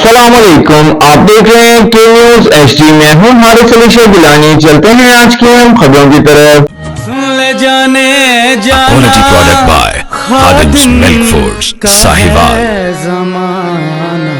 अस्सलाम वालेकुम। आप देख रहे हैं के न्यूज एचडी में हूँ हारिस अली शेख गिलानी। चलते हैं आज की हम खबरों की तरफ। ले जाने जाना Quality product by Khadim's Milk Foods, का Sahiwal. है ज़माना।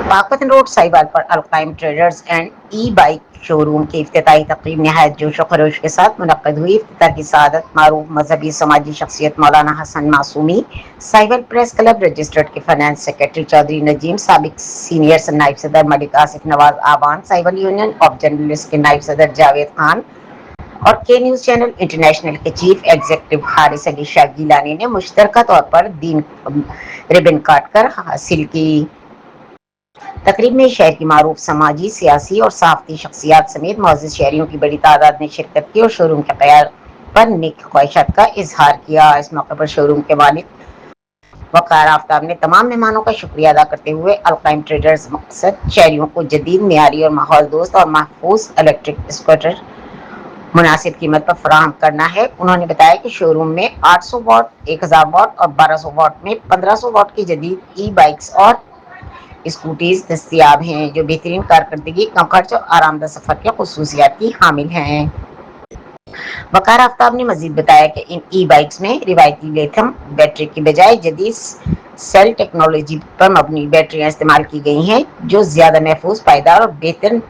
पाकपतन रोड साहिवाल पर Alkaim traders and e bike showroom की इफ्तिताही तकरीब नहायत जोश व खरोश के साथ मुनक्कद हुई। इफ्तिताह की सआदत मारूफ मजहबी समाजी शख्सियत मौलाना Hassan Masoomi, Sahiwal press club registered के फाइनेंस सेक्रेटरी चौधरी नजीम, साबिक सीनियर नायब सदर Malik Asif Nawaz Awan, Sahiwal union of journalist के नायब सदर जावेद खान और के न्यूज चैनल इंटरनेशनल के चीफ एग्जीक्यूटिव हारिस अली शाह गिलानी ने मुश्तरका तौर पर दीन रिबन काट कर हासिल की। तकरीब में शहर की मारूफ समाजी, सियासी और सहाफती शख्सियात समेत मुअज़्ज़िज़ शहरियों की बड़ी तादाद ने शिरकत की और शोरूम के क़याम पर नेक ख्वाहिशात का इजहार किया। इस मौके पर शोरूम के मालिक वक़ार आफ्ताब ने तमाम मेहमानों का शुक्रिया अदा करते हुए अलकाइम ट्रेडर्स मकसद शहरियों को जदीद, मियारी और माहौल दोस्त और महफूज इलेक्ट्रिक स्कूटर मुनासिब कीमत पर फराहम करना है। उन्होंने बताया कि शोरूम में 800 वाट, 1000 वाट और 1200 वाट में 1500 वाट की जदीद ई बाइक्स और स्कूटीज दस्तियाब हैं, जो बेहतरीन कारकर्दगी, कम खर्च और आरामदा सफर के खुसूसियात की हामिल हैं। वकार आफ्ताब ने मजीद बताया कि इन ई बाइक्स में रिवायती लिथियम बैटरी की बजाय जदीद सेल टेक्नोलॉजी पर मबनी बैटरियां इस्तेमाल की गई हैं, जो ज्यादा महफूज, पायदार और बेहतर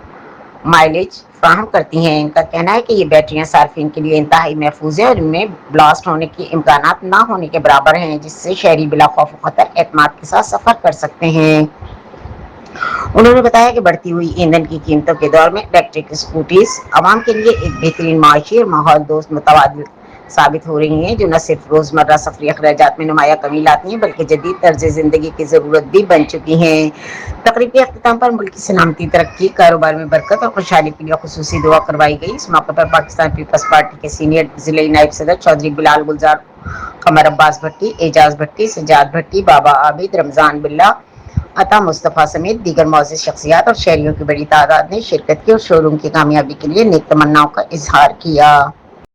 माइलेज फराहम करती हैं। इनका कहना है कि ये बैटरियां सार्फिन के लिए इंतहाई महफूज है और इनमें ब्लास्ट होने के इम्कानात ना होने के बराबर हैं, जिससे शहरी बिला खौफ खतर एतमाद के साथ सफर कर सकते हैं। उन्होंने बताया कि बढ़ती हुई ईंधन की कीमतों के दौर में इलेक्ट्रिक स्कूटीज आवाम के लिए एक बेहतरीन माशी और माहौल दोस्त मुतबादिल साबित हो रही हैं, जो न सिर्फ रोजमर्रा सफरी अखराजात में नुमाया कमी लाती हैं, बल्कि जदीद तर्ज जिंदगी की जरूरत भी बन चुकी हैं। तकरीब के अख्ताम पर मुल्क की सलामती, तरक्की, कारोबार में बरकत और खुशहाली के लिए खुसूसी दुआ करवाई गई। इस मौके पर पाकिस्तान पीपल्स पार्टी के सीनियर जिले नायब सदर चौधरी बिलाल गुलजार, कमर अब्बास भट्टी, एजाज भट्टी, सजाद भट्टी, बाबा आबिद, रमजान बिल्ला, अता मुस्तफ़ा समेत दीगर मुअज़्ज़िज़ शख्सियात और शहरियों की बड़ी तादाद ने शिरकत की और शोरूम की कामयाबी के लिए नेक तमन्नाओं का इजहार किया।